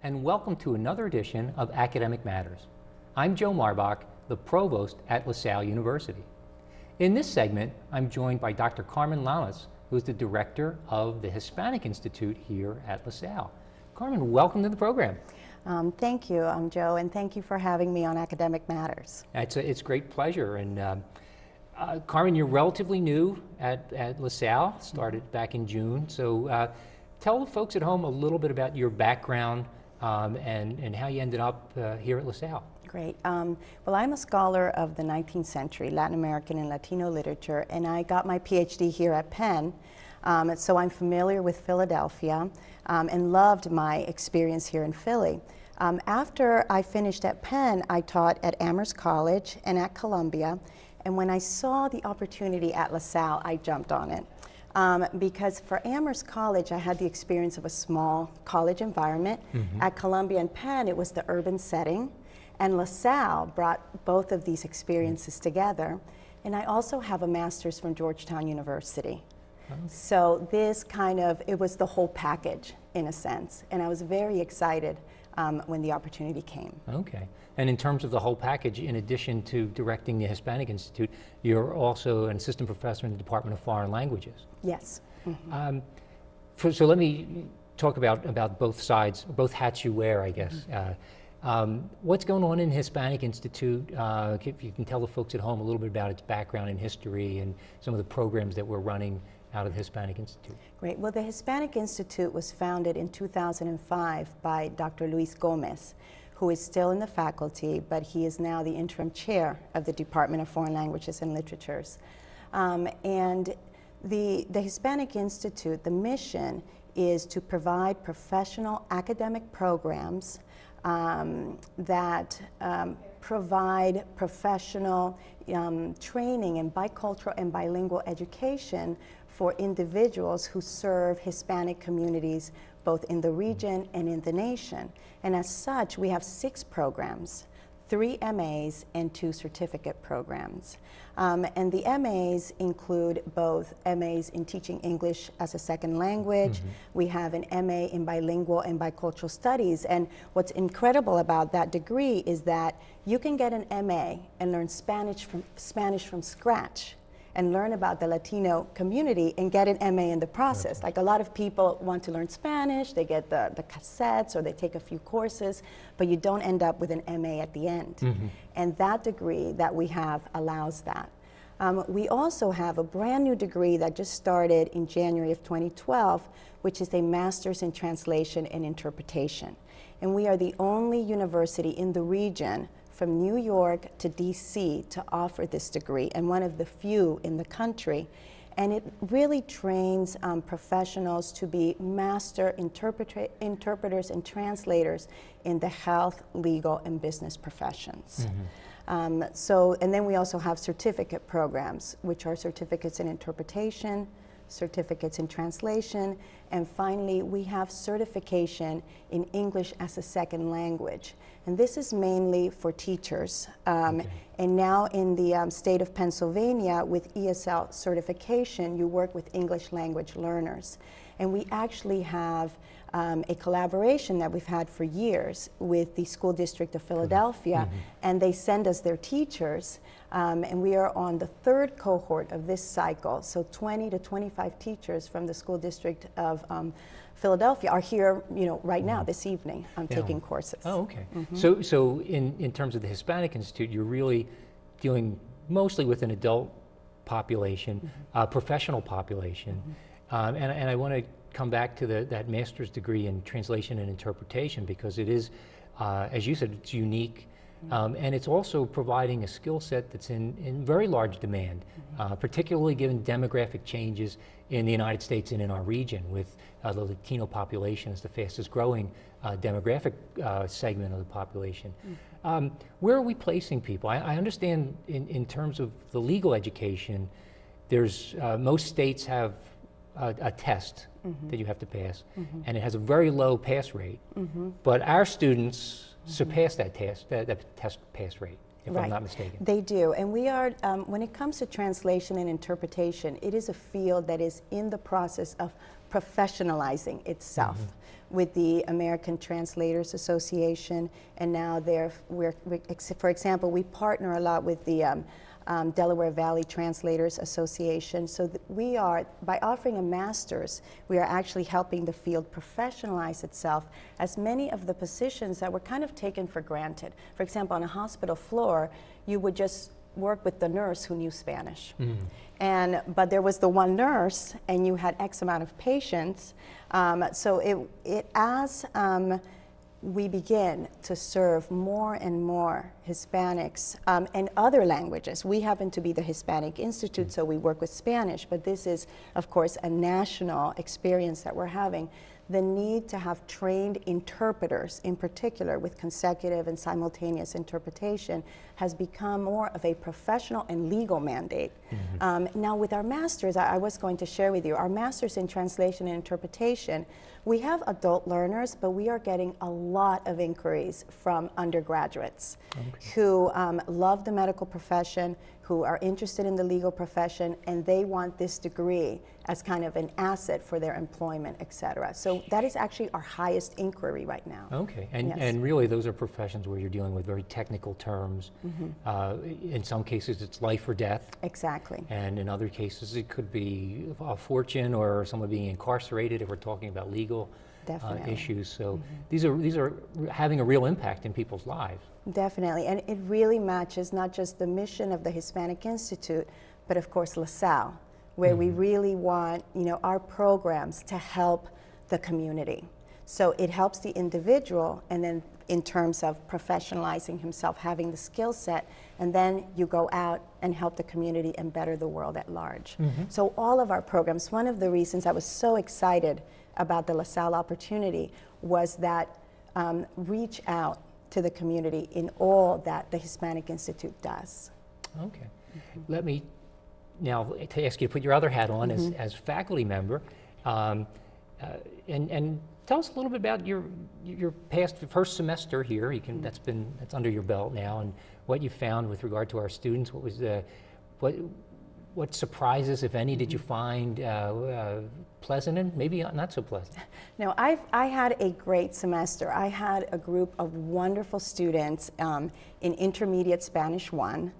and welcome to another edition of Academic Matters. I'm Joe Marbach, the Provost at Salle University. In this segment, I'm joined by Dr. Carmen Lamas, who is the Director of the Hispanic Institute here at Salle. Carmen, welcome to the program. Thank you, Joe, and thank you for having me on Academic Matters. It's a great pleasure. And Carmen, you're relatively new at Salle, started back in June. So tell the folks at home a little bit about your background and how you ended up here at Salle. Great. Well, I'm a scholar of the 19th century, Latin American and Latino literature, and I got my PhD here at Penn. So I'm familiar with Philadelphia and loved my experience here in Philly. After I finished at Penn, I taught at Amherst College and at Columbia. And when I saw the opportunity at Salle, I jumped on it. Because for Amherst College, I had the experience of a small college environment. Mm-hmm. At Columbia and Penn, it was the urban setting. And Salle brought both of these experiences together. And I also have a master's from Georgetown University. Okay. So this it was the whole package in a sense. And I was very excited when the opportunity came. Okay. And in terms of the whole package, in addition to directing the Hispanic Institute, you're also an assistant professor in the Department of Foreign Languages. Yes. Mm-hmm. So let me talk about both sides, both hats you wear, I guess. Mm-hmm. What's going on in Hispanic Institute? If you can tell the folks at home a little bit about its background and history and some of the programs that we're running out of the Hispanic Institute. Great. Well, the Hispanic Institute was founded in 2005 by Dr. Luis Gomez, who is still in the faculty, but he is now the interim chair of the Department of Foreign Languages and Literatures. And the Hispanic Institute, the mission is to provide professional academic programs that provide professional training in bicultural and bilingual education for individuals who serve Hispanic communities both in the region and in the nation. And as such, we have 6 programs, 3 MAs and 2 certificate programs. And the MAs include both MAs in teaching English as a second language. Mm-hmm. We have an MA in bilingual and bicultural studies. And what's incredible about that degree is that you can get an MA and learn Spanish from scratch and learn about the Latino community and get an MA in the process. Like a lot of people want to learn Spanish, they get the cassettes or they take a few courses, but you don't end up with an MA at the end. Mm-hmm. And that degree that we have allows that. We also have a brand new degree that just started in January of 2012, which is a Master's in Translation and Interpretation. And we are the only university in the region from New York to DC to offer this degree, and one of the few in the country. And it really trains professionals to be master interpreters and translators in the health, legal, and business professions. Mm-hmm. And then we also have certificate programs, which are certificates in interpretation, certificates in translation, and finally we have certification in English as a second language. And this is mainly for teachers. Okay. And now in the state of Pennsylvania with ESL certification, you work with English language learners. And we actually have a collaboration that we've had for years with the School District of Philadelphia, mm-hmm. and they send us their teachers, and we are on the 3rd cohort of this cycle, so 20 to 25 teachers from the School District of Philadelphia are here, right now, this evening, taking courses. Oh, okay. Mm-hmm. So in terms of the Hispanic Institute, you're really dealing mostly with an adult population, mm-hmm. Professional population, mm-hmm. And I want to come back to that master's degree in translation and interpretation because it is, as you said, it's unique, and it's also providing a skill set that's in very large demand, particularly given demographic changes in the United States and in our region, with the Latino population as the fastest growing demographic segment of the population. Where are we placing people? I understand in terms of the legal education, there's most states have a test mm-hmm. that you have to pass, mm-hmm. and it has a very low pass rate, mm-hmm. but our students mm-hmm. surpass that test pass rate. if I'm not mistaken. They do, and we are, when it comes to translation and interpretation, it is a field that is in the process of professionalizing itself with the American Translators Association, and now for example, we partner a lot with the Delaware Valley Translators Association. So we are, by offering a master's, we are actually helping the field professionalize itself, as many of the positions that were kind of taken for granted. For example, on a hospital floor, you would just work with the nurse who knew Spanish. But there was the one nurse, and you had X amount of patients. So as we begin to serve more and more Hispanics and other languages. We happen to be the Hispanic Institute, so we work with Spanish, but this is, of course, a national experience that we're having. The need to have trained interpreters, in particular with consecutive and simultaneous interpretation, has become more of a professional and legal mandate. Now with our masters, I was going to share with you, our masters in translation and interpretation, we have adult learners, but we are getting a lot of inquiries from undergraduates who love the medical profession, who are interested in the legal profession, and they want this degree as kind of an asset for their employment, et cetera. So that is actually our highest inquiry right now. Okay, and really those are professions where you're dealing with very technical terms. In some cases it's life or death. Exactly. And in other cases it could be a fortune or someone being incarcerated if we're talking about legal issues. So these are having a real impact in people's lives. Definitely, and it really matches not just the mission of the Hispanic Institute, but of course LaSalle, where we really want, our programs to help the community. So it helps the individual, and then in terms of professionalizing himself, having the skill set, and then you go out and help the community and better the world at large. So all of our programs, one of the reasons I was so excited about the LaSalle opportunity was that reach out to the community in all that the Hispanic Institute does. Okay. Let me now ask you to put your other hat on as faculty member, and tell us a little bit about your past first semester here. You can that's under your belt now, and what you found with regard to our students. What was what surprises, if any, did you find pleasant and maybe not so pleasant? No, I had a great semester. I had a group of wonderful students in Intermediate Spanish 1.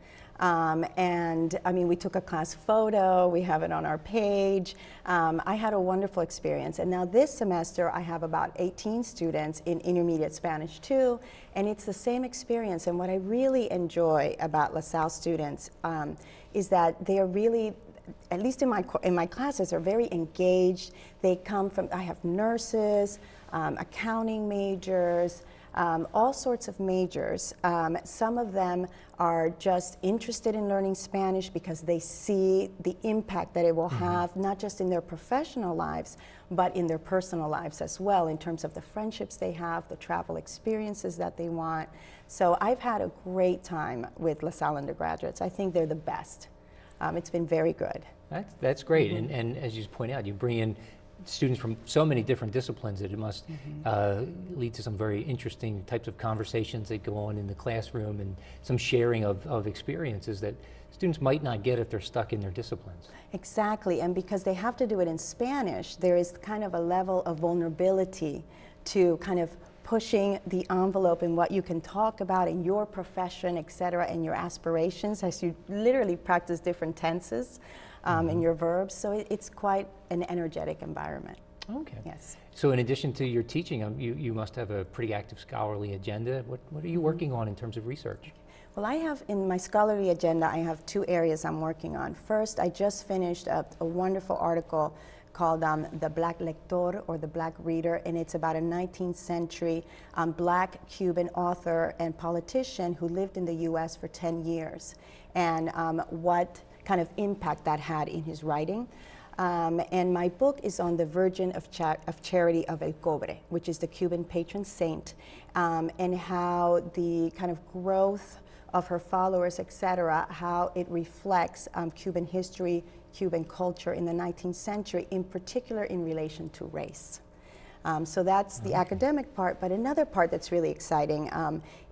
And I mean, we took a class photo, we have it on our page. I had a wonderful experience. And now this semester, I have about 18 students in Intermediate Spanish 2, and it's the same experience. And what I really enjoy about LaSalle students is that they are really, at least in my classes, are very engaged. They come from, I have nurses, accounting majors, all sorts of majors. Some of them are just interested in learning Spanish because they see the impact that it will have, not just in their professional lives, but in their personal lives as well, in terms of the friendships they have, the travel experiences that they want. So I've had a great time with LaSalle undergraduates. I think they're the best. It's been very good. That's great, and as you point out, you bring in students from so many different disciplines that it must lead to some very interesting types of conversations that go on in the classroom, and some sharing of experiences that students might not get if they're stuck in their disciplines. Exactly, and because they have to do it in Spanish, there is kind of a level of vulnerability to kind of pushing the envelope in what you can talk about in your profession, et cetera, and your aspirations, as you literally practice different tenses in your verbs. So it's quite an energetic environment. Okay. Yes. So in addition to your teaching, you must have a pretty active scholarly agenda. What are you working on in terms of research? Well, I have, in my scholarly agenda, I have two areas I'm working on. First, I just finished a wonderful article called The Black Lector, or The Black Reader, and it's about a 19th century black Cuban author and politician who lived in the US for 10 years, and what kind of impact that had in his writing. And my book is on the Virgin of Charity of El Cobre, which is the Cuban patron saint, and how the kind of growth of her followers, et cetera, how it reflects Cuban history, Cuban culture in the 19th century, in particular in relation to race. So that's the academic part, but another part that's really exciting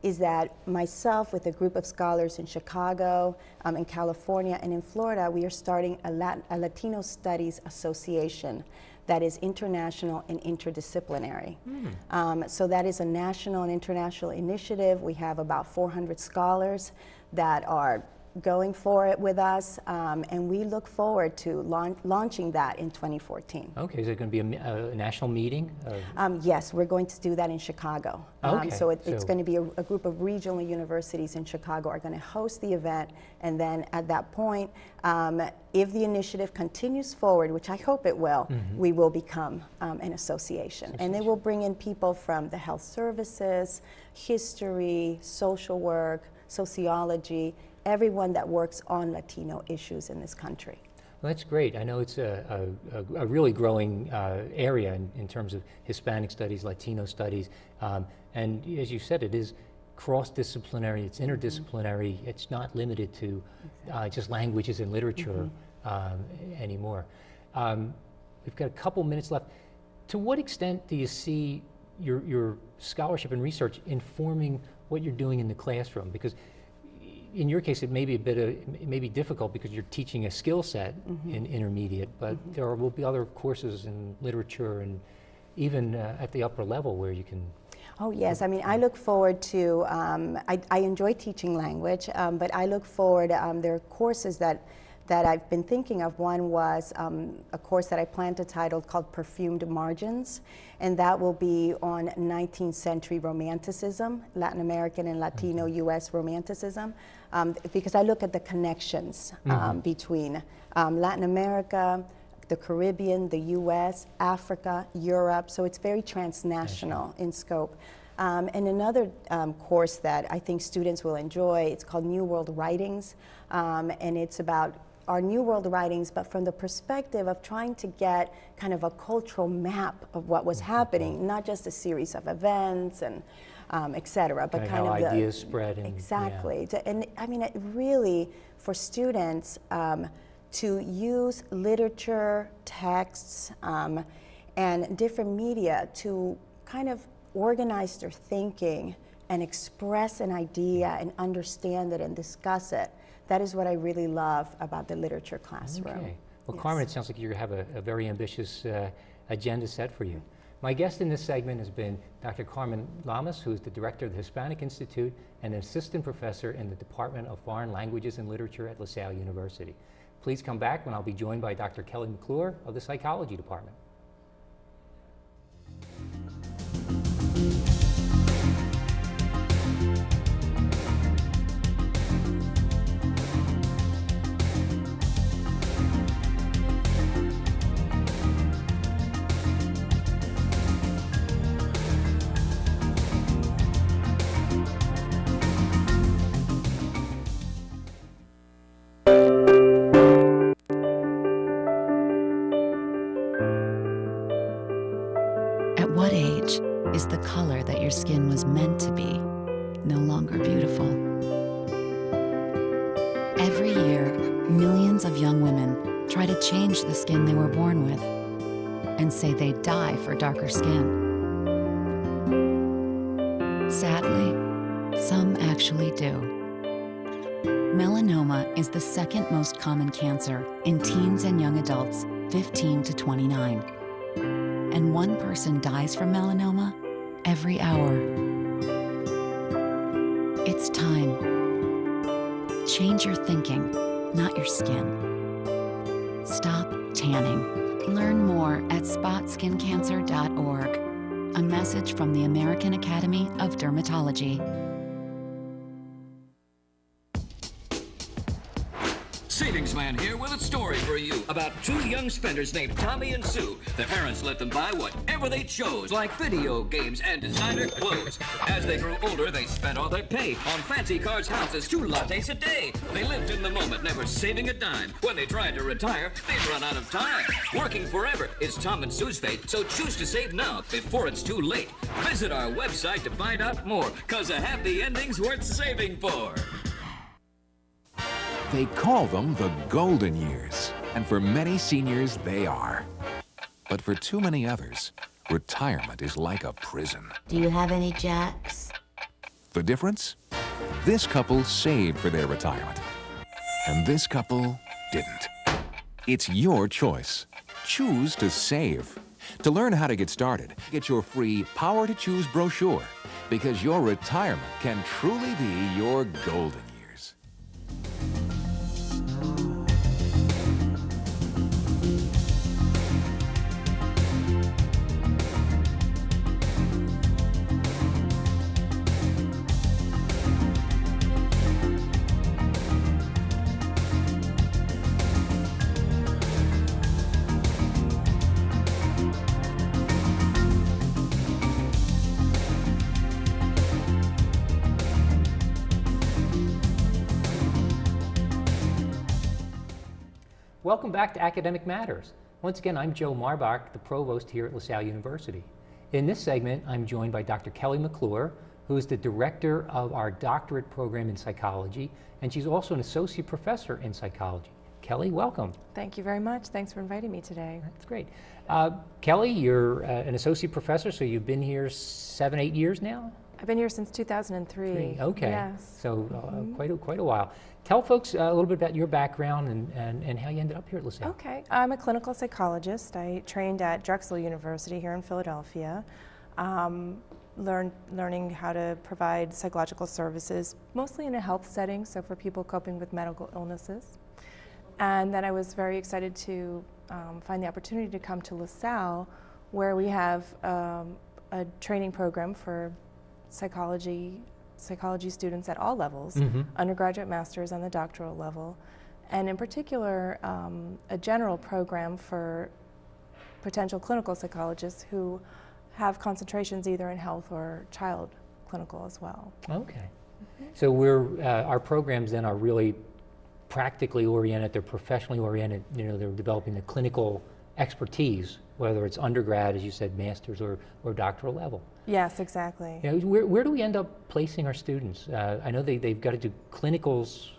is that myself with a group of scholars in Chicago, in California, and in Florida, we are starting a Latino Studies Association that is international and interdisciplinary. So that is a national and international initiative. We have about 400 scholars that are going for it with us, and we look forward to launching that in 2014. Okay, is it going to be a national meeting? Yes, we're going to do that in Chicago. Okay, So it's going to be a group of regional universities in Chicago are going to host the event, and then at that point, if the initiative continues forward, which I hope it will, we will become an association. And it will bring in people from the health services, history, social work, sociology, everyone that works on Latino issues in this country. Well, that's great. I know it's a really growing area in terms of Hispanic studies, Latino studies, and as you said, it is cross-disciplinary, it's interdisciplinary, it's not limited to just languages and literature anymore. We've got a couple minutes left. To what extent do you see your scholarship and research informing what you're doing in the classroom? Because in your case, it may be it may be difficult because you're teaching a skill set in intermediate, but there will be other courses in literature and even at the upper level where you can. Oh yes, I mean, I look forward to, I enjoy teaching language, but I look forward, there are courses that I've been thinking of. One was a course that I plan to title called Perfumed Margins, and that will be on 19th century Romanticism, Latin American and Latino US Romanticism, because I look at the connections between Latin America, the Caribbean, the US, Africa, Europe, so it's very transnational in scope. And another course that I think students will enjoy, it's called New World Writings, and it's about our New World writings, but from the perspective of trying to get kind of a cultural map of what was happening, not just a series of events and et cetera, but kind of ideas spread. And, exactly. And I mean, it really, for students to use literature, texts, and different media to kind of organize their thinking and express an idea and understand it and discuss it. That is what I really love about the literature classroom. Okay. Well, Yes. Carmen, it sounds like you have a very ambitious agenda set for you. My guest in this segment has been Dr. Carmen Lamas, who is the director of the Hispanic Institute and an assistant professor in the Department of Foreign Languages and Literature at Salle University. Please come back when I'll be joined by Dr. Kelly McClure of the Psychology Department. At what age is the color that your skin was meant to be no longer beautiful? Every year, millions of young women try to change the skin they were born with and say they die for darker skin. Sadly, some actually do. Melanoma is the second most common cancer in teens and young adults 15 to 29. And one person dies from melanoma every hour. It's time. Change your thinking, not your skin. Stop tanning. Learn more at spotskincancer.org. A message from the American Academy of Dermatology. Savings Man here with a story for you about two young spenders named Tommy and Sue. Their parents let them buy whatever they chose, like video games and designer clothes. As they grew older, they spent all their pay on fancy cars, houses, 2 lattes a day. They lived in the moment, never saving a dime. When they tried to retire, they'd run out of time. Working forever is Tom and Sue's fate, so choose to save now before it's too late. Visit our website to find out more, 'cause a happy ending's worth saving for. They call them the golden years, and for many seniors, they are. But for too many others, retirement is like a prison. Do you have any jacks? The difference? This couple saved for their retirement, and this couple didn't. It's your choice. Choose to save. To learn how to get started, get your free Power to Choose brochure, because your retirement can truly be your golden years. Welcome back to Academic Matters. Once again, I'm Joe Marbach, the provost here at LaSalle University. In this segment, I'm joined by Dr. Kelly McClure, who is the director of our doctorate program in psychology, and she's also an associate professor in psychology. Kelly, welcome. Thank you very much. Thanks for inviting me today. That's great. Kelly, you're an associate professor, so you've been here 7, 8 years now? I've been here since 2003. Okay, Yes. so quite a while. Tell folks a little bit about your background and how you ended up here at LaSalle. Okay, I'm a clinical psychologist. I trained at Drexel University here in Philadelphia, learning how to provide psychological services, mostly in a health setting, so for people coping with medical illnesses. And then I was very excited to find the opportunity to come to LaSalle, where we have a training program for psychology students at all levels, undergraduate, master's, and the doctoral level, and in particular, a general program for potential clinical psychologists who have concentrations either in health or child clinical as well. Okay. So our programs then are really practically oriented, they're professionally oriented, they're developing the clinical expertise, whether it's undergrad, as you said, master's or doctoral level. Yes, exactly. Where do we end up placing our students? I know they've got to do clinicals,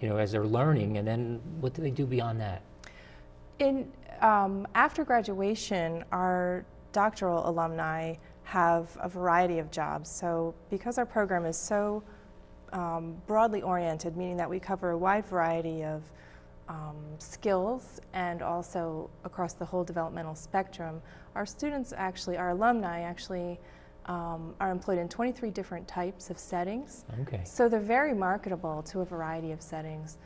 as they're learning, and then what do they do beyond that? After graduation, our doctoral alumni have a variety of jobs. So because our program is so broadly oriented, meaning that we cover a wide variety of skills and also across the whole developmental spectrum, our alumni actually are employed in 23 different types of settings. Okay. So they're very marketable to a variety of settings.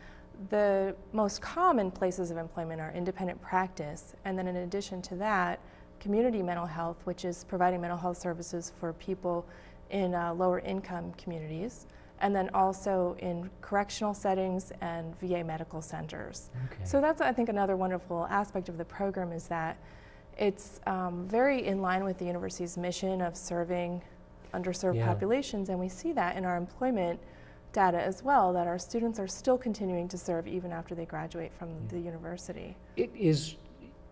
The most common places of employment are independent practice, and then in addition to that, community mental health, which is providing mental health services for people in lower income communities, and then also in correctional settings and VA medical centers. Okay. So that's, I think, another wonderful aspect of the program is that it's very in line with the university's mission of serving underserved populations, and we see that in our employment data as well, that our students are still continuing to serve even after they graduate from the university. Is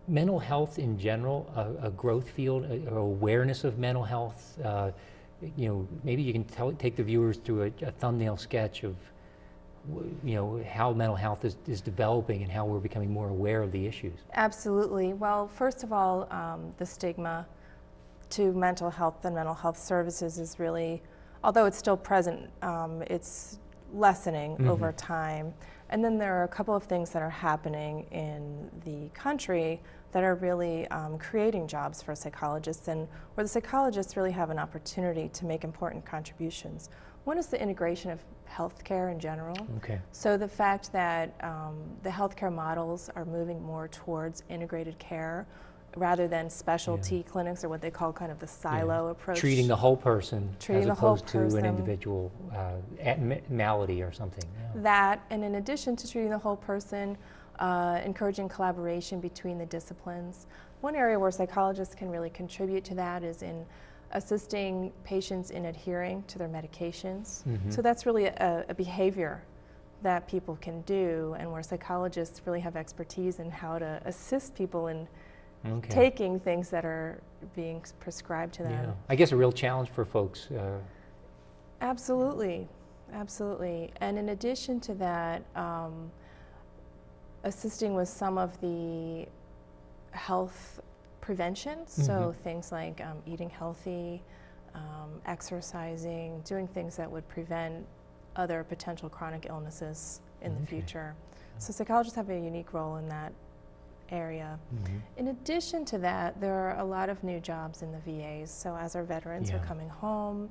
mental health in general a growth field, or awareness of mental health? Maybe you can take the viewers through a thumbnail sketch of how mental health is developing and how we're becoming more aware of the issues. Absolutely. Well, first of all, the stigma to mental health and mental health services is really, although it's still present, it's lessening over time. And then there are a couple of things that are happening in the country that are really creating jobs for psychologists, and where the psychologists really have an opportunity to make important contributions. One is the integration of healthcare in general. Okay. So the fact that the healthcare models are moving more towards integrated care rather than specialty clinics, or what they call kind of the silo approach. Treating the whole person Treating as the whole opposed to an individual malady or something. Yeah. That, and in addition to treating the whole person, encouraging collaboration between the disciplines. One area where psychologists can really contribute to that is in assisting patients in adhering to their medications. So that's really a behavior that people can do, and where psychologists really have expertise in how to assist people in taking things that are being prescribed to them. Yeah. I guess a real challenge for folks. Absolutely, absolutely. And in addition to that, assisting with some of the health prevention, so things like eating healthy, exercising, doing things that would prevent other potential chronic illnesses in the future. So psychologists have a unique role in that area. In addition to that, there are a lot of new jobs in the VAs. So as our veterans are coming home,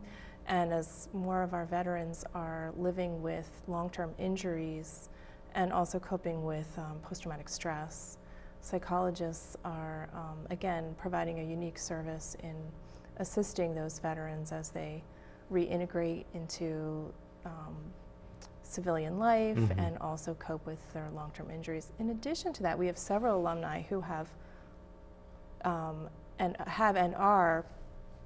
and as more of our veterans are living with long-term injuries and also coping with post-traumatic stress, psychologists are, again, providing a unique service in assisting those veterans as they reintegrate into civilian life and also cope with their long-term injuries. In addition to that, we have several alumni who have and are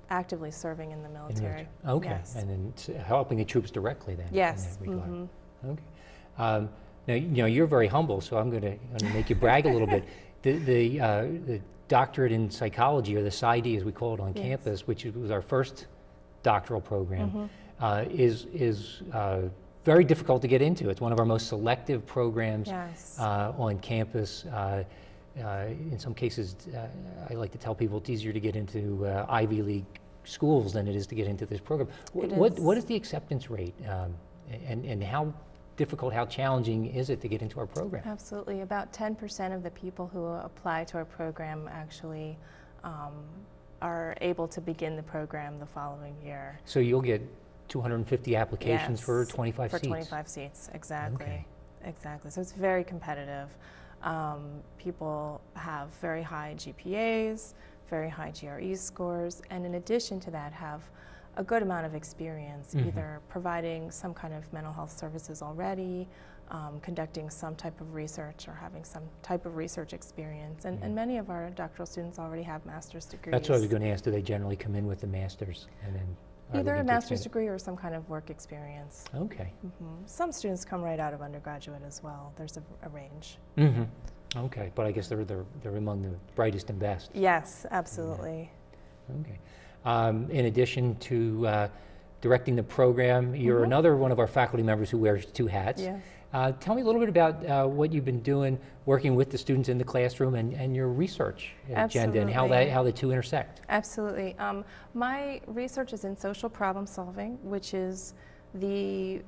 actively serving in the military. Okay, Yes. and then helping the troops directly then. Yes. In that regard. Okay. Now, you know, you're very humble, so I'm going to make you brag a little bit. The doctorate in psychology, or the PsyD as we call it on campus, which was our first doctoral program, is very difficult to get into. It's one of our most selective programs on campus. In some cases, I like to tell people it's easier to get into Ivy League schools than it is to get into this program. What is the acceptance rate, and how difficult, how challenging is it to get into our program? Absolutely. About 10% of the people who apply to our program actually are able to begin the program the following year. So you'll get 250 applications for 25 seats? For 25 seats, exactly. Okay. Exactly. So it's very competitive. People have very high GPAs, very high GRE scores, and in addition to that have a good amount of experience, either providing some kind of mental health services already, conducting some type of research, or having some type of research experience. And many of our doctoral students already have master's degrees. That's what I was going to ask. Do they generally come in with the master's and then either a master's degree or some kind of work experience? Okay. Some students come right out of undergraduate as well. There's a range. Okay, but I guess they're among the brightest and best. Yes, absolutely. Okay. In addition to directing the program, you're another one of our faculty members who wears two hats. Yes. Tell me a little bit about what you've been doing, working with the students in the classroom, and your research agenda, and how the two intersect. Absolutely. My research is in social problem solving, which is the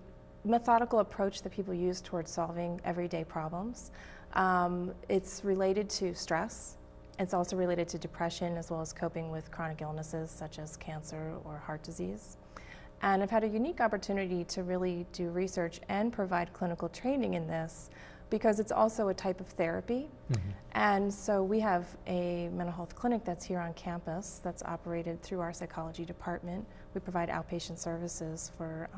methodical approach that people use towards solving everyday problems. It's related to stress. It's also related to depression, as well as coping with chronic illnesses such as cancer or heart disease. And I've had a unique opportunity to really do research and provide clinical training in this, because it's also a type of therapy. And so we have a mental health clinic that's here on campus that's operated through our psychology department. We provide outpatient services for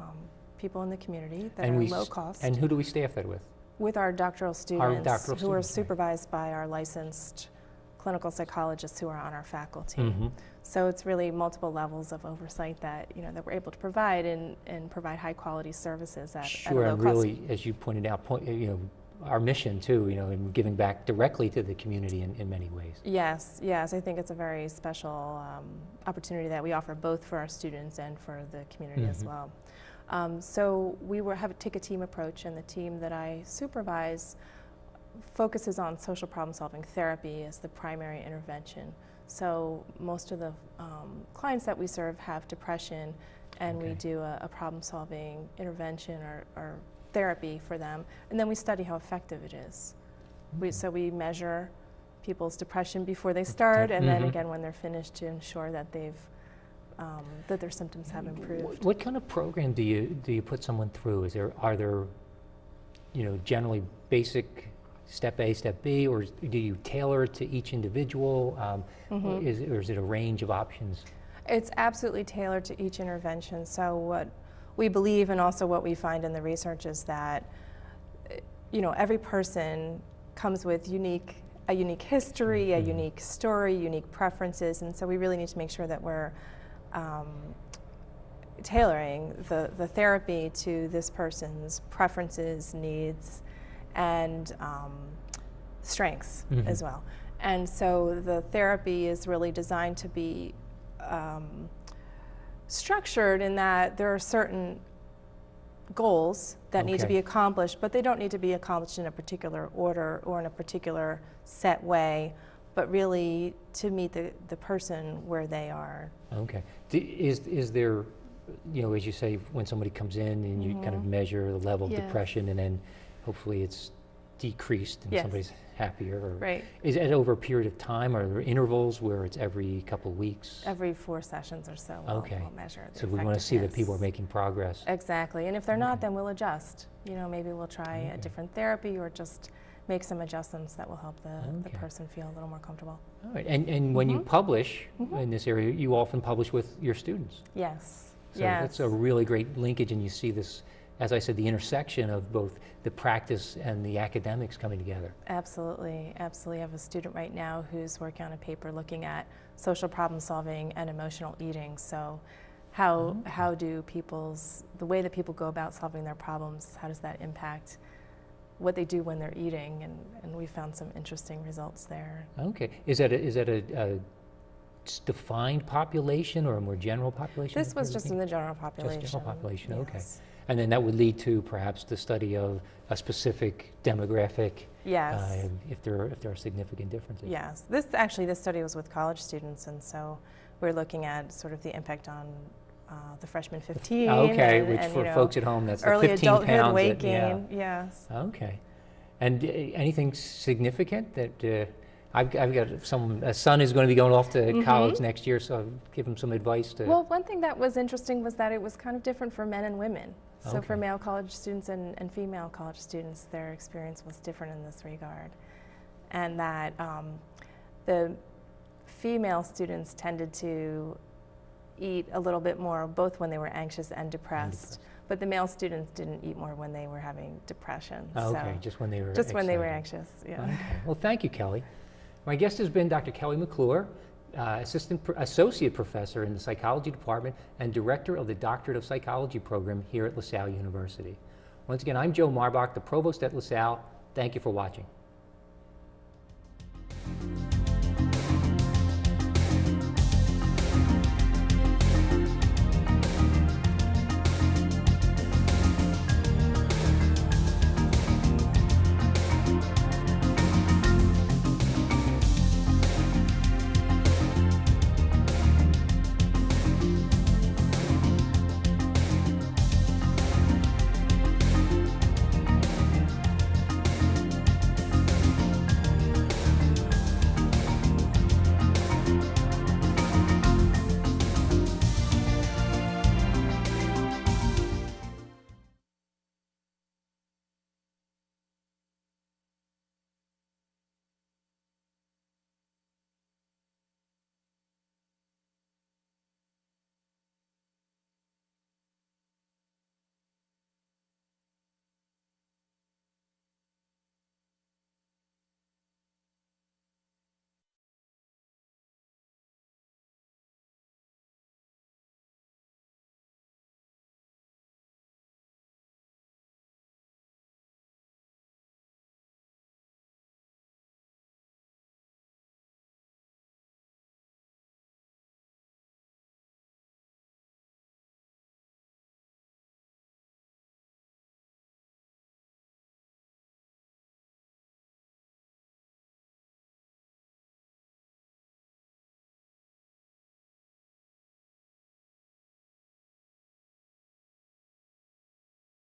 people in the community that are low cost. And who do we staff that with? With our doctoral students, who are supervised by our licensed clinical psychologists who are on our faculty. So it's really multiple levels of oversight that that we're able to provide and provide high quality services at a low and cost. really, as you pointed out, our mission too, in giving back directly to the community in many ways. Yes, I think it's a very special opportunity that we offer both for our students and for the community as well. So we take a team approach, and the team that I supervise focuses on social problem solving therapy as the primary intervention. So most of the clients that we serve have depression, and we do a problem solving intervention or therapy for them, and then we study how effective it is. So we measure people's depression before they start, and then again when they're finished, to ensure that that their symptoms have improved. What kind of program do you put someone through? Are there generally basic step A, step B, or do you tailor it to each individual? Or is it a range of options? It's absolutely tailored to each intervention. So what we believe, and also what we find in the research, is that every person comes with a unique history, a unique story, unique preferences, and so we really need to make sure that we're tailoring the therapy to this person's preferences, needs, and strengths as well. And so the therapy is really designed to be structured in that there are certain goals that need to be accomplished, but they don't need to be accomplished in a particular order or in a particular set way, but really to meet the person where they are. Okay. Is there, you know, as you say, when somebody comes in and you kind of measure the level of Yes. depression, and then hopefully it's decreased and Yes. somebody's happier? Or Right. Is it over a period of time, or are there intervals where it's every couple of weeks? Every 4 sessions or so, we'll measure the So we want to see that people are effectiveness. making progress. Exactly, and if they're not, then we'll adjust. You know, maybe we'll try a different therapy or just make some adjustments that will help the person feel a little more comfortable. All right. And when you publish in this area, you often publish with your students. Yes. So that's a really great linkage, and you see this, as I said, the intersection of both the practice and the academics coming together. Absolutely, absolutely. I have a student right now who's working on a paper looking at social problem solving and emotional eating. So how do the way that people go about solving their problems, how does that impact what they do when they're eating? And we found some interesting results there. Okay. Is that a defined population or a more general population? This was just in the general population. Just general population, okay. Yes. And then that would lead to perhaps the study of a specific demographic, Yes. if there are significant differences. Yes. This study was with college students, and so we're looking at sort of the impact on the freshman 15. Okay, and, which and, for you know, folks at home, that's the early 15 adulthood pounds. weight gain. Yes. Okay. And anything significant that I've got a son who's going to be going off to college next year, so I'll give him some advice to. Well, one thing that was interesting was that it was kind of different for men and women. So Okay. for male college students and female college students, their experience was different in this regard. And that the female students tended to eat a little bit more, both when they were anxious and depressed. But the male students didn't eat more when they were having depression. Okay, so just when they were just when they were excited. anxious, yeah. Okay. Well, thank you, Kelly. My guest has been Dr. Kelly McClure, Associate Professor in the Psychology Department and Director of the Doctorate of Psychology program here at LaSalle University. Once again, I'm Joe Marbach, the Provost at LaSalle. Thank you for watching.